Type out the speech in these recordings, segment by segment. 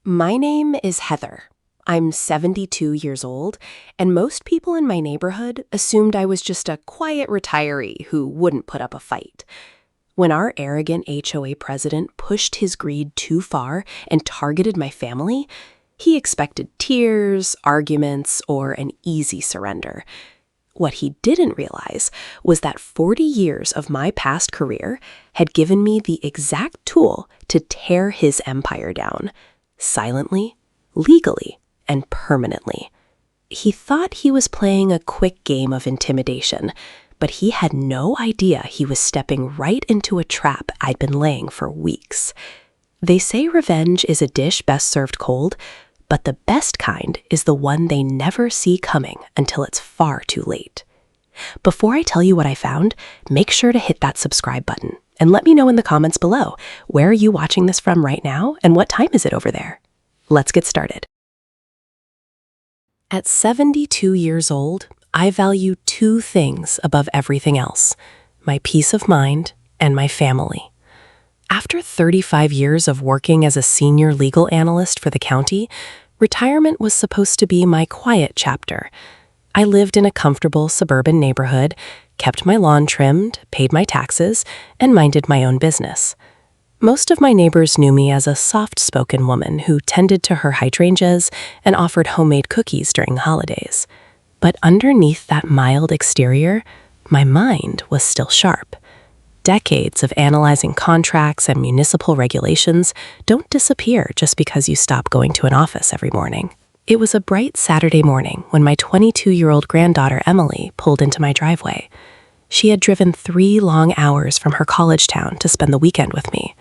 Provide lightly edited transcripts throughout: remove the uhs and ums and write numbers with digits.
My name is Heather. I'm 72 years old, and most people in my neighborhood assumed I was just a quiet retiree who wouldn't put up a fight. When our arrogant HOA president pushed his greed too far and targeted my family, he expected tears, arguments, or an easy surrender. What he didn't realize was that 40 years of my past career had given me the exact tool to tear his empire down, silently, legally, and permanently. He thought he was playing a quick game of intimidation, but he had no idea he was stepping right into a trap I'd been laying for weeks. They say revenge is a dish best served cold, but the best kind is the one they never see coming until it's far too late. Before I tell you what I found, make sure to hit that subscribe button and let me know in the comments below, where are you watching this from right now and what time is it over there? Let's get started. At 72 years old, I value two things above everything else: my peace of mind and my family. After 35 years of working as a senior legal analyst for the county, retirement was supposed to be my quiet chapter. I lived in a comfortable suburban neighborhood, kept my lawn trimmed, paid my taxes, and minded my own business. Most of my neighbors knew me as a soft-spoken woman who tended to her hydrangeas and offered homemade cookies during holidays. But underneath that mild exterior, my mind was still sharp. Decades of analyzing contracts and municipal regulations don't disappear just because you stop going to an office every morning. It was a bright Saturday morning when my 22-year-old granddaughter Emily pulled into my driveway. She had driven 3 long hours from her college town to spend the weekend with me.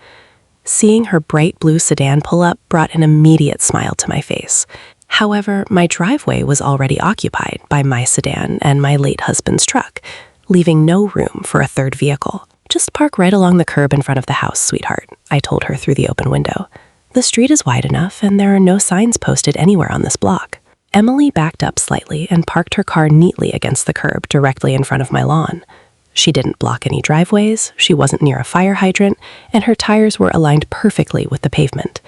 Seeing her bright blue sedan pull up brought an immediate smile to my face. However, my driveway was already occupied by my sedan and my late husband's truck, leaving no room for a third vehicle. "Just park right along the curb in front of the house, sweetheart," I told her through the open window. "The street is wide enough and there are no signs posted anywhere on this block." Emily backed up slightly and parked her car neatly against the curb directly in front of my lawn. She didn't block any driveways, she wasn't near a fire hydrant, and her tires were aligned perfectly with the pavement.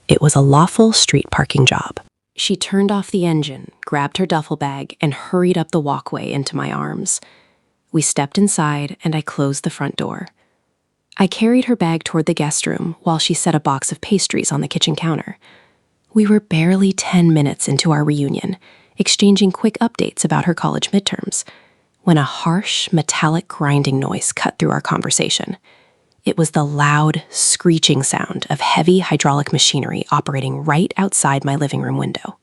It was a lawful street parking job. She turned off the engine, grabbed her duffel bag, and hurried up the walkway into my arms. We stepped inside, and I closed the front door. I carried her bag toward the guest room while she set a box of pastries on the kitchen counter. We were barely 10 minutes into our reunion, exchanging quick updates about her college midterms, when a harsh, metallic grinding noise cut through our conversation. It was the loud, screeching sound of heavy hydraulic machinery operating right outside my living room window.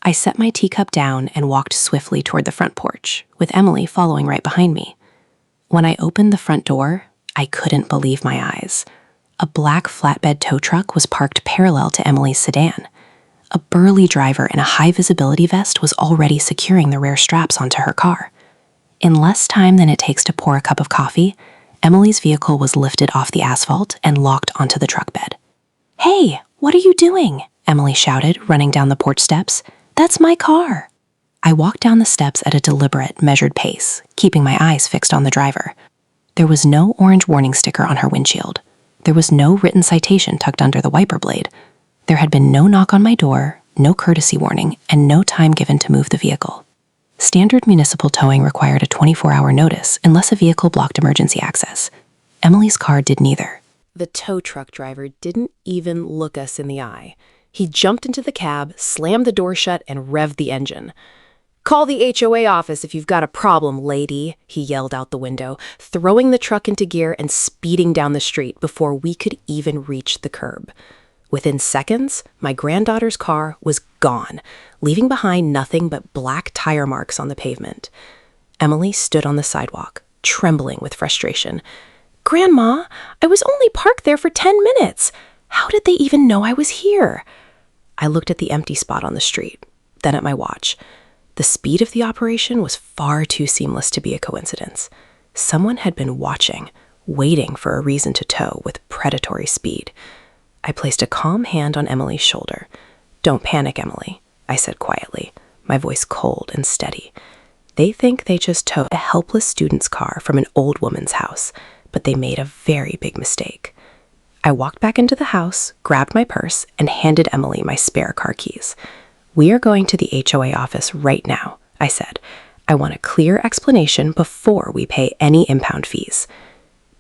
I set my teacup down and walked swiftly toward the front porch, with Emily following right behind me. When I opened the front door, I couldn't believe my eyes. A black flatbed tow truck was parked parallel to Emily's sedan. A burly driver in a high-visibility vest was already securing the rear straps onto her car. In less time than it takes to pour a cup of coffee, Emily's vehicle was lifted off the asphalt and locked onto the truck bed. "Hey, what are you doing?" Emily shouted, running down the porch steps. "That's my car." I walked down the steps at a deliberate, measured pace, keeping my eyes fixed on the driver. There was no orange warning sticker on her windshield. There was no written citation tucked under the wiper blade. There had been no knock on my door, no courtesy warning, and no time given to move the vehicle. Standard municipal towing required a 24-hour notice unless a vehicle blocked emergency access. Emily's car did neither. The tow truck driver didn't even look us in the eye. He jumped into the cab, slammed the door shut, and revved the engine. "Call the HOA office if you've got a problem, lady," he yelled out the window, throwing the truck into gear and speeding down the street before we could even reach the curb. Within seconds, my granddaughter's car was gone, leaving behind nothing but black tire marks on the pavement. Emily stood on the sidewalk, trembling with frustration. "Grandma, I was only parked there for 10 minutes. How did they even know I was here?" I looked at the empty spot on the street, then at my watch. The speed of the operation was far too seamless to be a coincidence. Someone had been watching, waiting for a reason to tow with predatory speed. I placed a calm hand on Emily's shoulder. "Don't panic, Emily," I said quietly, my voice cold and steady. "They think they just towed a helpless student's car from an old woman's house, but they made a very big mistake. I walked back into the house, grabbed my purse, and handed Emily my spare car keys. "We are going to the HOA office right now," I said. "I want a clear explanation before we pay any impound fees."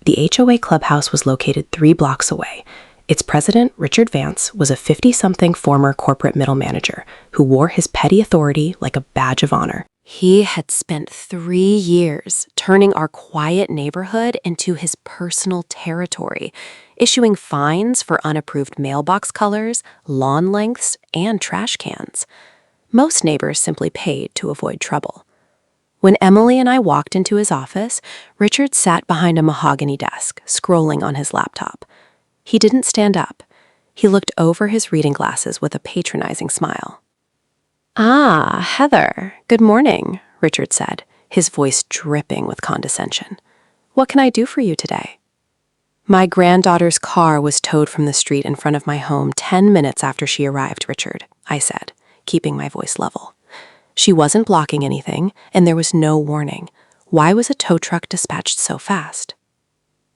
The HOA clubhouse was located 3 blocks away. Its president, Richard Vance, was a 50-something former corporate middle manager who wore his petty authority like a badge of honor. He had spent 3 years turning our quiet neighborhood into his personal territory, issuing fines for unapproved mailbox colors, lawn lengths, and trash cans. Most neighbors simply paid to avoid trouble. When Emily and I walked into his office, Richard sat behind a mahogany desk, scrolling on his laptop. He didn't stand up. He looked over his reading glasses with a patronizing smile. "Ah, Heather, good morning," Richard said, his voice dripping with condescension. "What can I do for you today?" "My granddaughter's car was towed from the street in front of my home 10 minutes after she arrived, Richard," I said, keeping my voice level. "She wasn't blocking anything, and there was no warning. Why was a tow truck dispatched so fast?"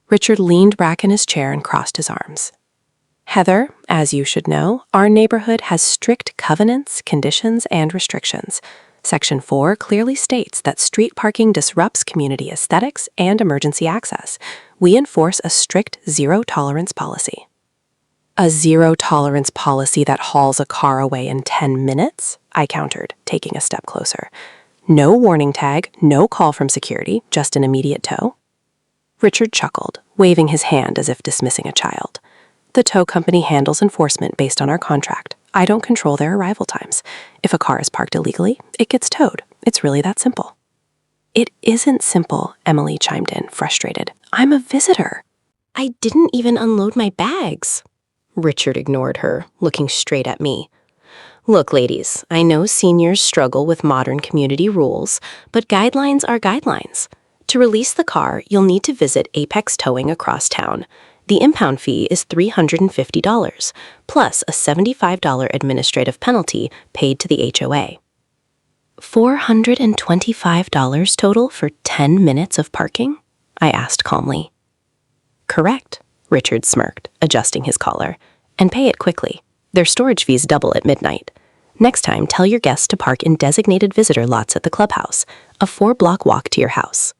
Richard leaned back in his chair and crossed his arms. "Heather, as you should know, our neighborhood has strict covenants, conditions, and restrictions. Section 4 clearly states that street parking disrupts community aesthetics and emergency access. We enforce a strict zero-tolerance policy." "A zero-tolerance policy that hauls a car away in 10 minutes?" I countered, taking a step closer. "No warning tag, no call from security, just an immediate tow?" Richard chuckled, waving his hand as if dismissing a child. "The tow company handles enforcement based on our contract. I don't control their arrival times. If a car is parked illegally, it gets towed. It's really that simple." "It isn't simple," Emily chimed in, frustrated. "I'm a visitor. I didn't even unload my bags." Richard ignored her, looking straight at me. "Look, ladies, I know seniors struggle with modern community rules, but guidelines are guidelines. To release the car, you'll need to visit Apex Towing across town. The impound fee is $350, plus a $75 administrative penalty paid to the HOA. $425 total for 10 minutes of parking?" I asked calmly. "Correct," Richard smirked, adjusting his collar. "And pay it quickly. Their storage fees double at midnight. Next time, tell your guests to park in designated visitor lots at the clubhouse, a 4-block walk to your house."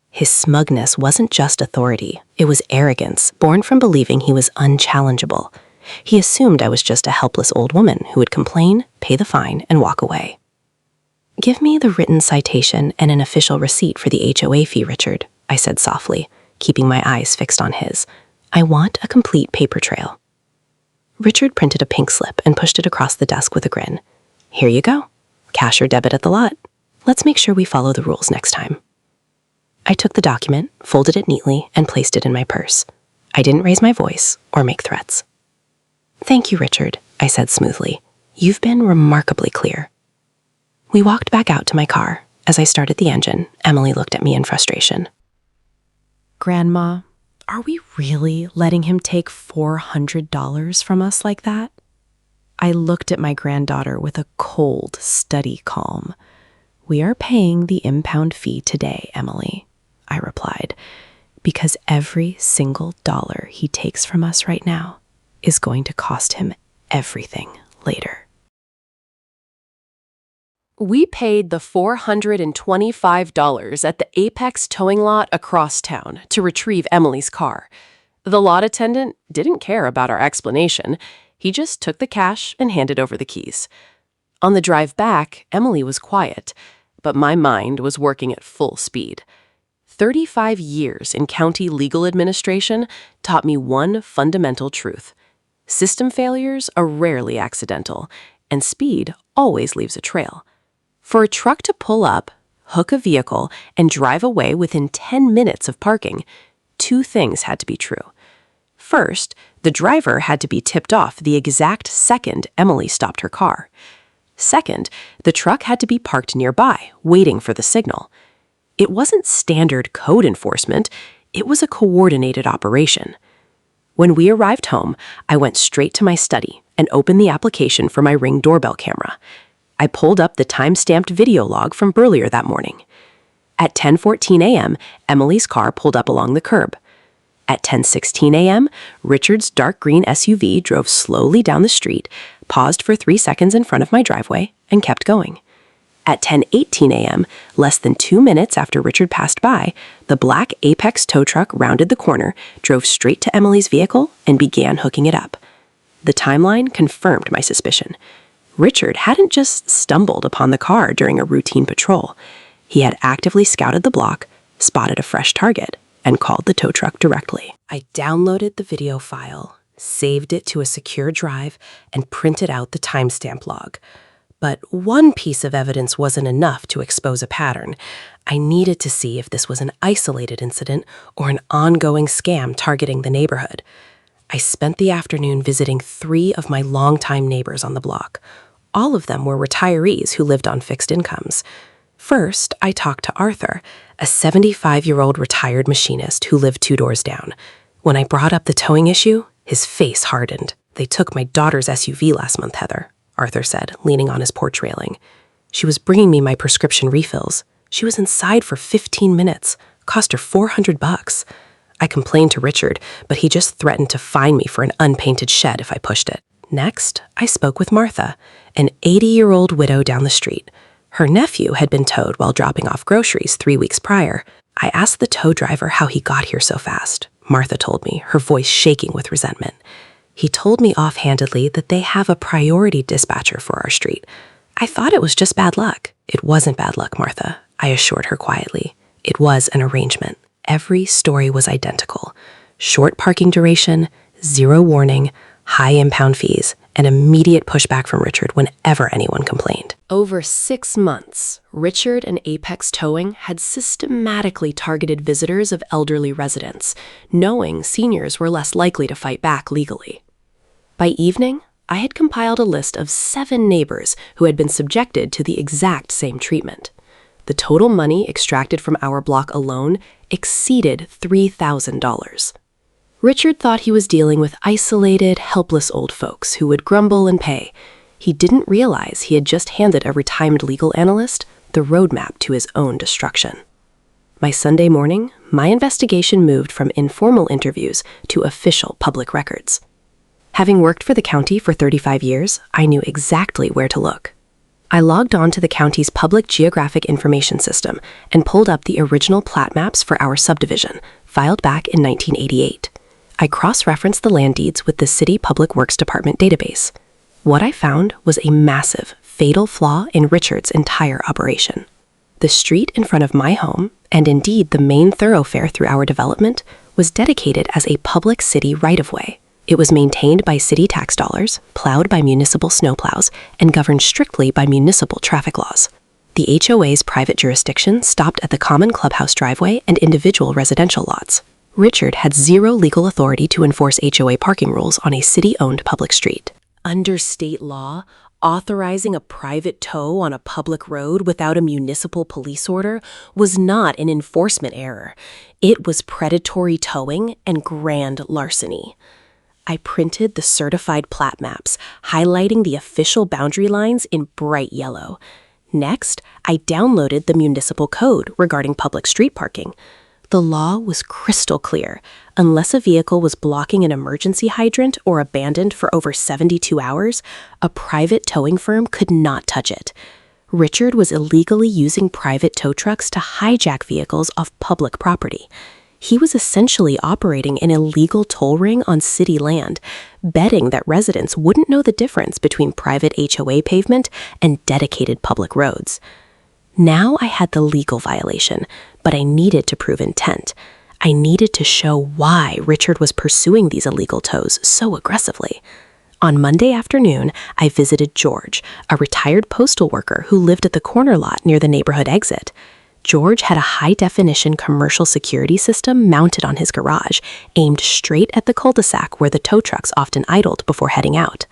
His smugness wasn't just authority, it was arrogance, born from believing he was unchallengeable. He assumed I was just a helpless old woman who would complain, pay the fine, and walk away. "Give me the written citation and an official receipt for the HOA fee, Richard," I said softly, keeping my eyes fixed on his. "I want a complete paper trail." Richard printed a pink slip and pushed it across the desk with a grin. "Here you go. Cash or debit at the lot. Let's make sure we follow the rules next time." I took the document, folded it neatly, and placed it in my purse. I didn't raise my voice or make threats. "Thank you, Richard," I said smoothly. "You've been remarkably clear." We walked back out to my car. As I started the engine, Emily looked at me in frustration. "Grandma, are we really letting him take $400 from us like that?" I looked at my granddaughter with a cold, steady calm. "We are paying the impound fee today, Emily," I replied, "because every single dollar he takes from us right now is going to cost him everything later." We paid the $425 at the Apex towing lot across town to retrieve Emily's car. The lot attendant didn't care about our explanation. He just took the cash and handed over the keys. On the drive back, Emily was quiet, but my mind was working at full speed. 35 years in county legal administration taught me one fundamental truth. System failures are rarely accidental, and speed always leaves a trail. For a truck to pull up, hook a vehicle, and drive away within 10 minutes of parking, 2 things had to be true. First, the driver had to be tipped off the exact second Emily stopped her car. Second, the truck had to be parked nearby, waiting for the signal. It wasn't standard code enforcement, it was a coordinated operation. When we arrived home, I went straight to my study and opened the application for my Ring doorbell camera. I pulled up the time-stamped video log from earlier that morning. At 10:14 a.m., Emily's car pulled up along the curb. At 10:16 a.m., Richard's dark green SUV drove slowly down the street, paused for 3 seconds in front of my driveway, and kept going. At 10:18 a.m., less than 2 minutes after Richard passed by, the black Apex tow truck rounded the corner, drove straight to Emily's vehicle, and began hooking it up. The timeline confirmed my suspicion. Richard hadn't just stumbled upon the car during a routine patrol. He had actively scouted the block, spotted a fresh target, and called the tow truck directly. I downloaded the video file, saved it to a secure drive, and printed out the timestamp log. But one piece of evidence wasn't enough to expose a pattern. I needed to see if this was an isolated incident or an ongoing scam targeting the neighborhood. I spent the afternoon visiting 3 of my longtime neighbors on the block. All of them were retirees who lived on fixed incomes. First, I talked to Arthur, a 75-year-old retired machinist who lived 2 doors down. When I brought up the towing issue, his face hardened. "They took my daughter's SUV last month, Heather," Arthur said, leaning on his porch railing. "She was bringing me my prescription refills. She was inside for 15 minutes. Cost her $400. I complained to Richard, but he just threatened to fine me for an unpainted shed if I pushed it." Next, I spoke with Martha, an 80-year-old widow down the street. Her nephew had been towed while dropping off groceries 3 weeks prior. I asked the tow driver how he got here so fast. Martha told me, her voice shaking with resentment. He told me offhandedly that they have a priority dispatcher for our street. I thought it was just bad luck. "It wasn't bad luck, Martha," I assured her quietly. "It was an arrangement." Every story was identical. Short parking duration, 0 warning, high impound fees, and immediate pushback from Richard whenever anyone complained. Over 6 months, Richard and Apex Towing had systematically targeted visitors of elderly residents, knowing seniors were less likely to fight back legally. By evening, I had compiled a list of 7 neighbors who had been subjected to the exact same treatment. The total money extracted from our block alone exceeded $3,000. Richard thought he was dealing with isolated, helpless old folks who would grumble and pay. He didn't realize he had just handed a retired legal analyst the roadmap to his own destruction. By Sunday morning, my investigation moved from informal interviews to official public records. Having worked for the county for 35 years, I knew exactly where to look. I logged on to the county's public geographic information system and pulled up the original plat maps for our subdivision, filed back in 1988. I cross-referenced the land deeds with the City Public Works Department database. What I found was a massive, fatal flaw in Richard's entire operation. The street in front of my home, and indeed the main thoroughfare through our development, was dedicated as a public city right-of-way. It was maintained by city tax dollars, plowed by municipal snowplows, and governed strictly by municipal traffic laws. The HOA's private jurisdiction stopped at the common clubhouse driveway and individual residential lots. Richard had 0 legal authority to enforce HOA parking rules on a city-owned public street. Under state law, authorizing a private tow on a public road without a municipal police order was not an enforcement error. It was predatory towing and grand larceny. I printed the certified plat maps, highlighting the official boundary lines in bright yellow. Next, I downloaded the municipal code regarding public street parking. The law was crystal clear. Unless a vehicle was blocking an emergency hydrant or abandoned for over 72 hours, a private towing firm could not touch it. Richard was illegally using private tow trucks to hijack vehicles off public property. He was essentially operating an illegal toll ring on city land, betting that residents wouldn't know the difference between private HOA pavement and dedicated public roads. Now I had the legal violation, but I needed to prove intent. I needed to show why Richard was pursuing these illegal tows so aggressively. On Monday afternoon, I visited George, a retired postal worker who lived at the corner lot near the neighborhood exit. George had a high-definition commercial security system mounted on his garage, aimed straight at the cul-de-sac where the tow trucks often idled before heading out.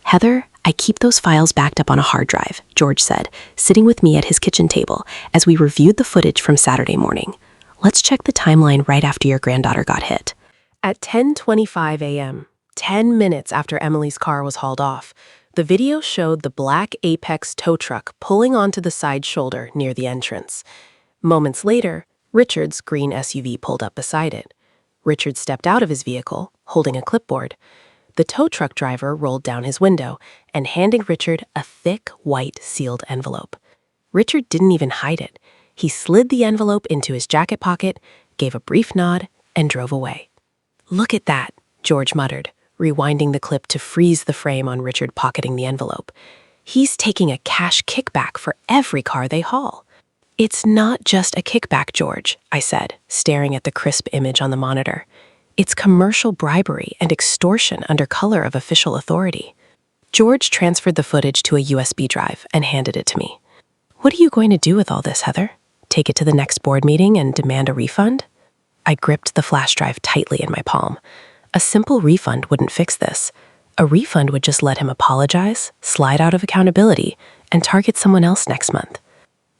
"Heather, I keep those files backed up on a hard drive," George said, sitting with me at his kitchen table as we reviewed the footage from Saturday morning. "Let's check the timeline right after your granddaughter got hit." At 10:25 a.m., 10 minutes after Emily's car was hauled off, the video showed the black Apex tow truck pulling onto the side shoulder near the entrance. Moments later, Richard's green SUV pulled up beside it. Richard stepped out of his vehicle, holding a clipboard. The tow truck driver rolled down his window and handed Richard a thick, white, sealed envelope. Richard didn't even hide it. He slid the envelope into his jacket pocket, gave a brief nod, and drove away. "Look at that," George muttered, rewinding the clip to freeze the frame on Richard pocketing the envelope. "He's taking a cash kickback for every car they haul." "It's not just a kickback, George," I said, staring at the crisp image on the monitor. "It's commercial bribery and extortion under color of official authority." George transferred the footage to a USB drive and handed it to me. "What are you going to do with all this, Heather? Take it to the next board meeting and demand a refund?" I gripped the flash drive tightly in my palm. A simple refund wouldn't fix this. A refund would just let him apologize, slide out of accountability, and target someone else next month.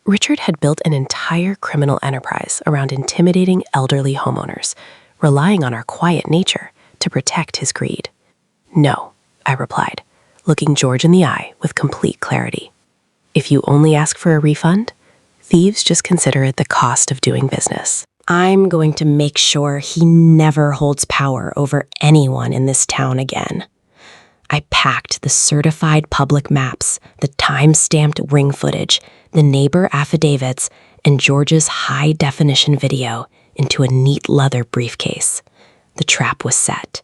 Richard had built an entire criminal enterprise around intimidating elderly homeowners, relying on our quiet nature to protect his greed. "No," I replied, looking George in the eye with complete clarity. "If you only ask for a refund, thieves just consider it the cost of doing business. I'm going to make sure he never holds power over anyone in this town again." I packed the certified public maps, the time-stamped ring footage, the neighbor affidavits, and George's high-definition video into a neat leather briefcase. The trap was set.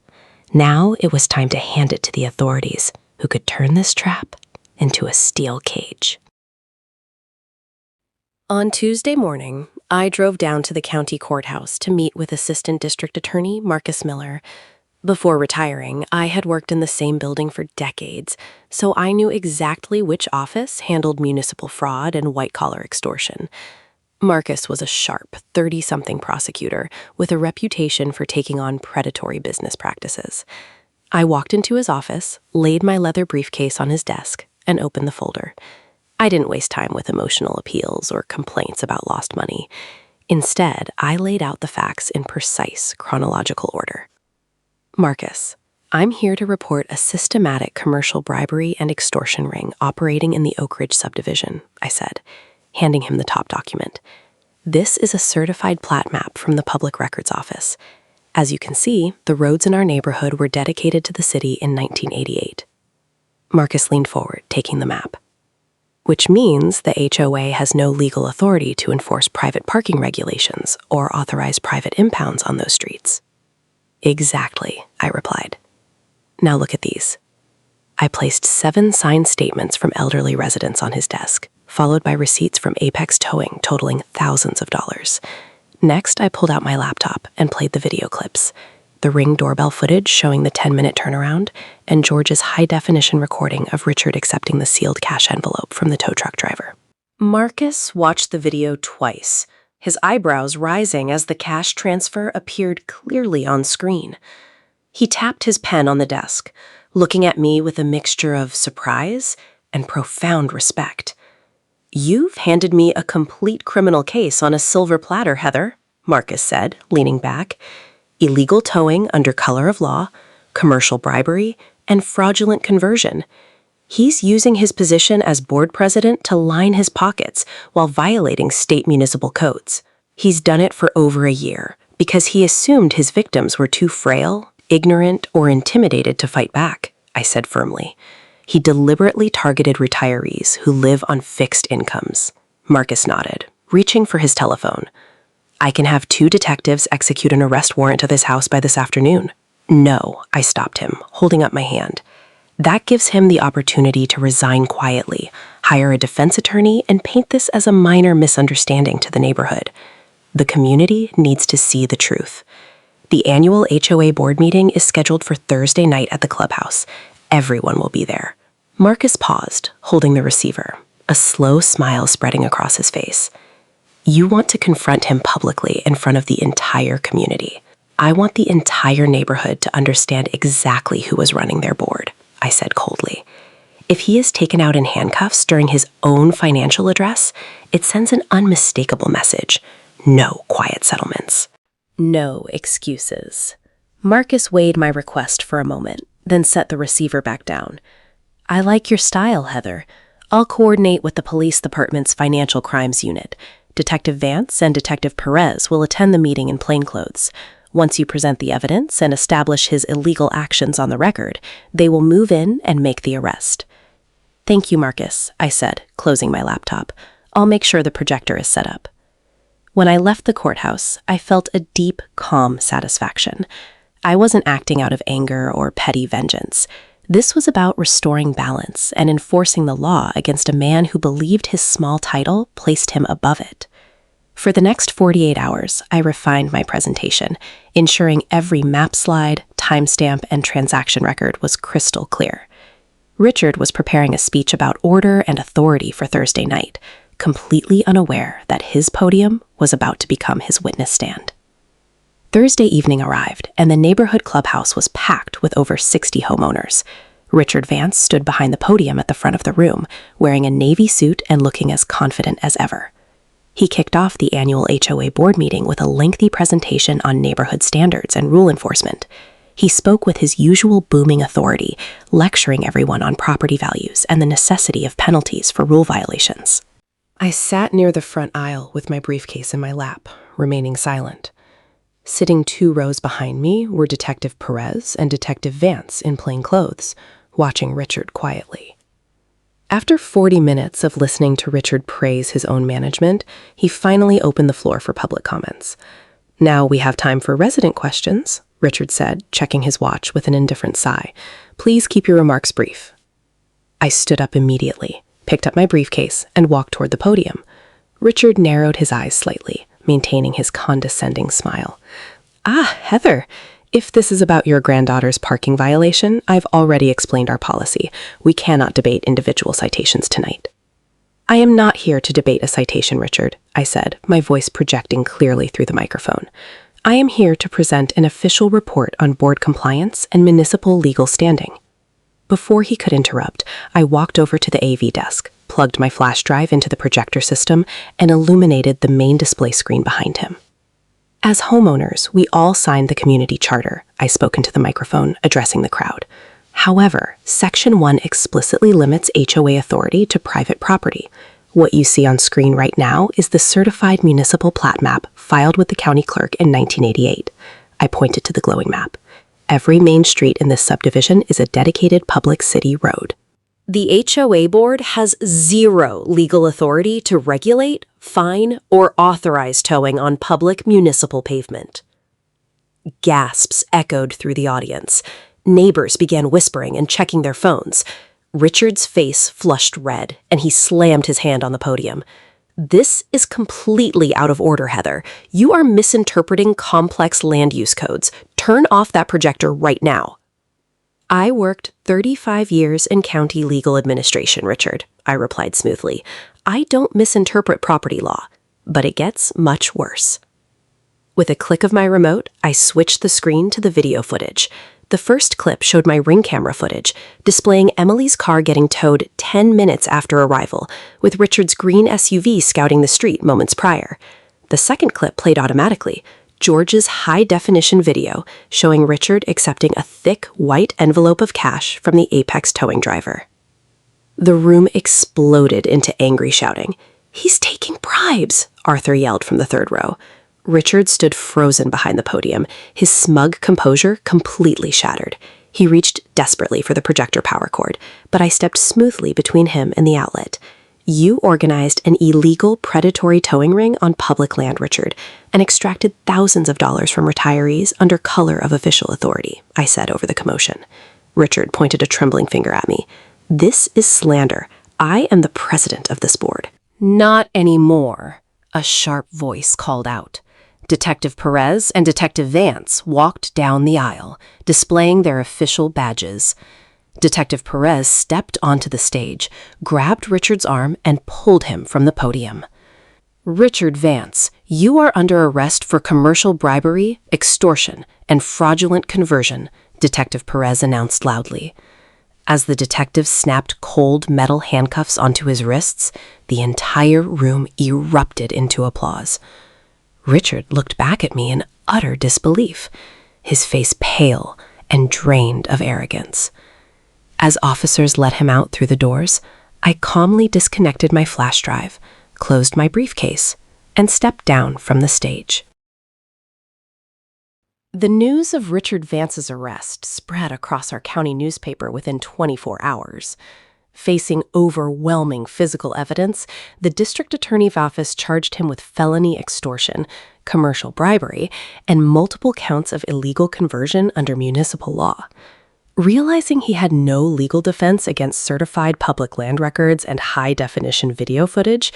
Now it was time to hand it to the authorities, who could turn this trap into a steel cage. On Tuesday morning, I drove down to the county courthouse to meet with Assistant District Attorney Marcus Miller. Before retiring, I had worked in the same building for decades, so I knew exactly which office handled municipal fraud and white-collar extortion. Marcus was a sharp, 30-something prosecutor with a reputation for taking on predatory business practices. I walked into his office, laid my leather briefcase on his desk, and opened the folder. I didn't waste time with emotional appeals or complaints about lost money. Instead, I laid out the facts in precise chronological order. "Marcus, I'm here to report a systematic commercial bribery and extortion ring operating in the Oak Ridge subdivision," I said, handing him the top document. "This is a certified plat map from the Public Records Office. As you can see, the roads in our neighborhood were dedicated to the city in 1988. Marcus leaned forward, taking the map. "Which means the HOA has no legal authority to enforce private parking regulations or authorize private impounds on those streets." "Exactly," I replied. "Now look at these." I placed 7 signed statements from elderly residents on his desk, followed by receipts from Apex Towing totaling thousands of dollars. Next, I pulled out my laptop and played the video clips, the Ring doorbell footage showing the 10-minute turnaround, and George's high-definition recording of Richard accepting the sealed cash envelope from the tow truck driver. Marcus watched the video twice, his eyebrows rising as the cash transfer appeared clearly on screen. He tapped his pen on the desk, looking at me with a mixture of surprise and profound respect. "You've handed me a complete criminal case on a silver platter, Heather," Marcus said, leaning back. "Illegal towing under color of law, commercial bribery, and fraudulent conversion. He's using his position as board president to line his pockets while violating state municipal codes. He's done it for over a year because he assumed his victims were too frail, ignorant, or intimidated to fight back," I said firmly. "He deliberately targeted retirees who live on fixed incomes." Marcus nodded, reaching for his telephone. "I can have 2 detectives execute an arrest warrant to this house by this afternoon." "No," I stopped him, holding up my hand. "That gives him the opportunity to resign quietly, hire a defense attorney, and paint this as a minor misunderstanding to the neighborhood. The community needs to see the truth. The annual HOA board meeting is scheduled for Thursday night at the clubhouse. Everyone will be there." Marcus paused, holding the receiver, a slow smile spreading across his face. "You want to confront him publicly in front of the entire community. I want the entire neighborhood to understand exactly who was running their board," I said coldly. "If he is taken out in handcuffs during his own financial address, it sends an unmistakable message. No quiet settlements. No excuses." Marcus weighed my request for a moment, then set the receiver back down. "I like your style, Heather. I'll coordinate with the police department's financial crimes unit. Detective Vance and Detective Perez will attend the meeting in plainclothes. Once you present the evidence and establish his illegal actions on the record, they will move in and make the arrest. "Thank you, Marcus," I said, closing my laptop. "I'll make sure the projector is set up." When I left the courthouse, I felt a deep, calm satisfaction. I wasn't acting out of anger or petty vengeance. This was about restoring balance and enforcing the law against a man who believed his small title placed him above it. For the next 48 hours, I refined my presentation, ensuring every map slide, timestamp, and transaction record was crystal clear. Richard was preparing a speech about order and authority for Thursday night, completely unaware that his podium was about to become his witness stand. Thursday evening arrived, and the neighborhood clubhouse was packed with over 60 homeowners. Richard Vance stood behind the podium at the front of the room, wearing a navy suit and looking as confident as ever. He kicked off the annual HOA board meeting with a lengthy presentation on neighborhood standards and rule enforcement. He spoke with his usual booming authority, lecturing everyone on property values and the necessity of penalties for rule violations. I sat near the front aisle with my briefcase in my lap, remaining silent. Sitting 2 rows behind me were Detective Perez and Detective Vance in plain clothes, watching Richard quietly. After 40 minutes of listening to Richard praise his own management, he finally opened the floor for public comments. "Now we have time for resident questions," Richard said, checking his watch with an indifferent sigh. "Please keep your remarks brief." I stood up immediately, picked up my briefcase, and walked toward the podium. Richard narrowed his eyes slightly, maintaining his condescending smile. "Ah, Heather, if this is about your granddaughter's parking violation, I've already explained our policy. We cannot debate individual citations tonight." "I am not here to debate a citation, Richard," I said, my voice projecting clearly through the microphone. "I am here to present an official report on board compliance and municipal legal standing." Before he could interrupt, I walked over to the AV desk, plugged my flash drive into the projector system, and illuminated the main display screen behind him. "As homeowners, we all signed the community charter," I spoke into the microphone, addressing the crowd. "However, Section 1 explicitly limits HOA authority to private property. What you see on screen right now is the certified municipal plat map filed with the county clerk in 1988. I pointed to the glowing map. "Every main street in this subdivision is a dedicated public city road." The HOA board has zero legal authority to regulate, fine, or authorize towing on public municipal pavement. Gasps echoed through the audience. Neighbors began whispering and checking their phones. Richard's face flushed red, and he slammed his hand on the podium. "This is completely out of order, Heather. You are misinterpreting complex land use codes. Turn off that projector right now." "I worked 35 years in county legal administration, Richard," I replied smoothly. "I don't misinterpret property law, but it gets much worse." With a click of my remote, I switched the screen to the video footage. The first clip showed my Ring camera footage, displaying Emily's car getting towed 10 minutes after arrival, with Richard's green SUV scouting the street moments prior. The second clip played automatically, George's high-definition video showing Richard accepting a thick white envelope of cash from the Apex towing driver. The room exploded into angry shouting. "He's taking bribes!" Arthur yelled from the third row. Richard stood frozen behind the podium, his smug composure completely shattered. He reached desperately for the projector power cord, but I stepped smoothly between him and the outlet. "You organized an illegal predatory towing ring on public land, Richard, and extracted thousands of dollars from retirees under color of official authority," I said over the commotion. Richard pointed a trembling finger at me. "This is slander. I am the president of this board." "Not anymore," a sharp voice called out. Detective Perez and Detective Vance walked down the aisle, displaying their official badges. Detective Perez stepped onto the stage, grabbed Richard's arm, and pulled him from the podium. "Richard Vance, you are under arrest for commercial bribery, extortion, and fraudulent conversion," Detective Perez announced loudly. As the detective snapped cold metal handcuffs onto his wrists, the entire room erupted into applause. Richard looked back at me in utter disbelief, his face pale and drained of arrogance. As officers let him out through the doors, I calmly disconnected my flash drive, closed my briefcase, and stepped down from the stage. The news of Richard Vance's arrest spread across our county newspaper within 24 hours. Facing overwhelming physical evidence, the district attorney's office charged him with felony extortion, commercial bribery, and multiple counts of illegal conversion under municipal law. Realizing he had no legal defense against certified public land records and high-definition video footage,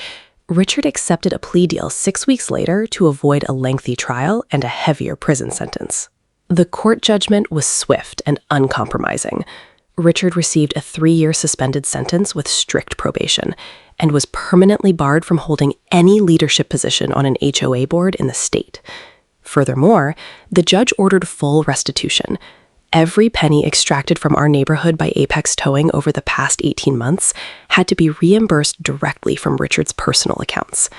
Richard accepted a plea deal 6 weeks later to avoid a lengthy trial and a heavier prison sentence. The court judgment was swift and uncompromising. Richard received a 3-year suspended sentence with strict probation and was permanently barred from holding any leadership position on an HOA board in the state. Furthermore, the judge ordered full restitution. Every penny extracted from our neighborhood by Apex Towing over the past 18 months had to be reimbursed directly from Richard's personal accounts.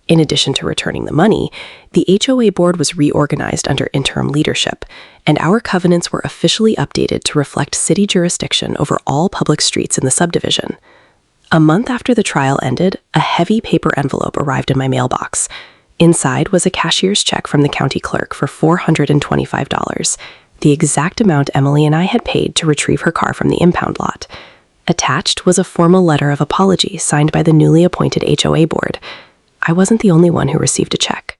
In addition to returning the money, the HOA board was reorganized under interim leadership, and our covenants were officially updated to reflect city jurisdiction over all public streets in the subdivision. A month after the trial ended, a heavy paper envelope arrived in my mailbox. Inside was a cashier's check from the county clerk for $425, the exact amount Emily and I had paid to retrieve her car from the impound lot. Attached was a formal letter of apology signed by the newly appointed HOA board. I wasn't the only one who received a check.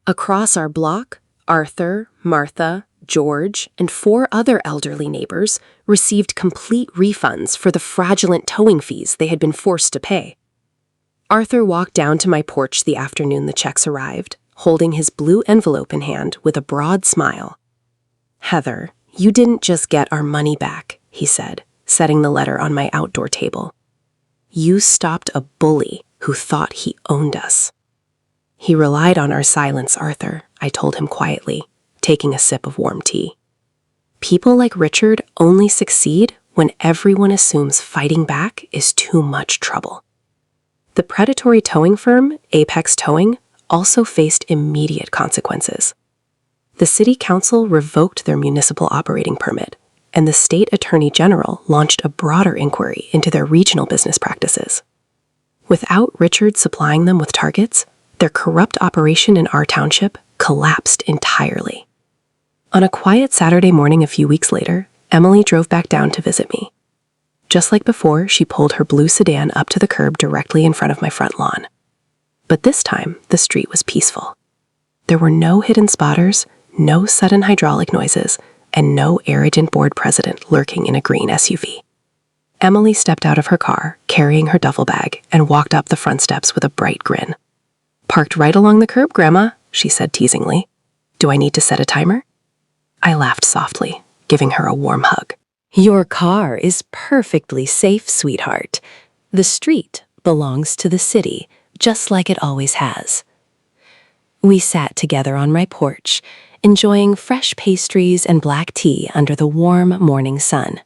Across our block, Arthur, Martha, George, and 4 other elderly neighbors received complete refunds for the fraudulent towing fees they had been forced to pay. Arthur walked down to my porch the afternoon the checks arrived, holding his blue envelope in hand with a broad smile. "Heather, you didn't just get our money back," he said, setting the letter on my outdoor table. "You stopped a bully who thought he owned us." "He relied on our silence, Arthur," I told him quietly, taking a sip of warm tea. "People like Richard only succeed when everyone assumes fighting back is too much trouble." The predatory towing firm, Apex Towing, also faced immediate consequences. The city council revoked their municipal operating permit, and the state attorney general launched a broader inquiry into their regional business practices. Without Richard supplying them with targets, their corrupt operation in our township collapsed entirely. On a quiet Saturday morning a few weeks later, Emily drove back down to visit me. Just like before, she pulled her blue sedan up to the curb directly in front of my front lawn. But this time, the street was peaceful. There were no hidden spotters, no sudden hydraulic noises, and no arrogant board president lurking in a green SUV. Emily stepped out of her car, carrying her duffel bag, and walked up the front steps with a bright grin. "Parked right along the curb, Grandma," she said teasingly. "Do I need to set a timer?" I laughed softly, giving her a warm hug. "Your car is perfectly safe, sweetheart. The street belongs to the city, just like it always has." We sat together on my porch, enjoying fresh pastries and black tea under the warm morning sun.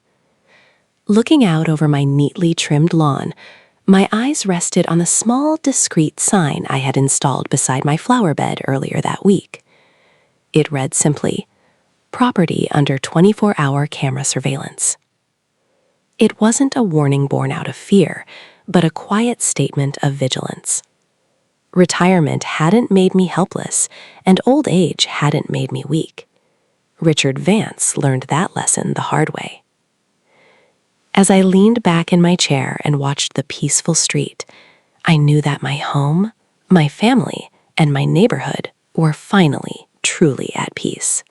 Looking out over my neatly trimmed lawn, my eyes rested on a small, discreet sign I had installed beside my flower bed earlier that week. It read simply, "Property under 24-hour camera surveillance." It wasn't a warning born out of fear, but a quiet statement of vigilance. Retirement hadn't made me helpless, and old age hadn't made me weak. Richard Vance learned that lesson the hard way. As I leaned back in my chair and watched the peaceful street, I knew that my home, my family, and my neighborhood were finally truly at peace.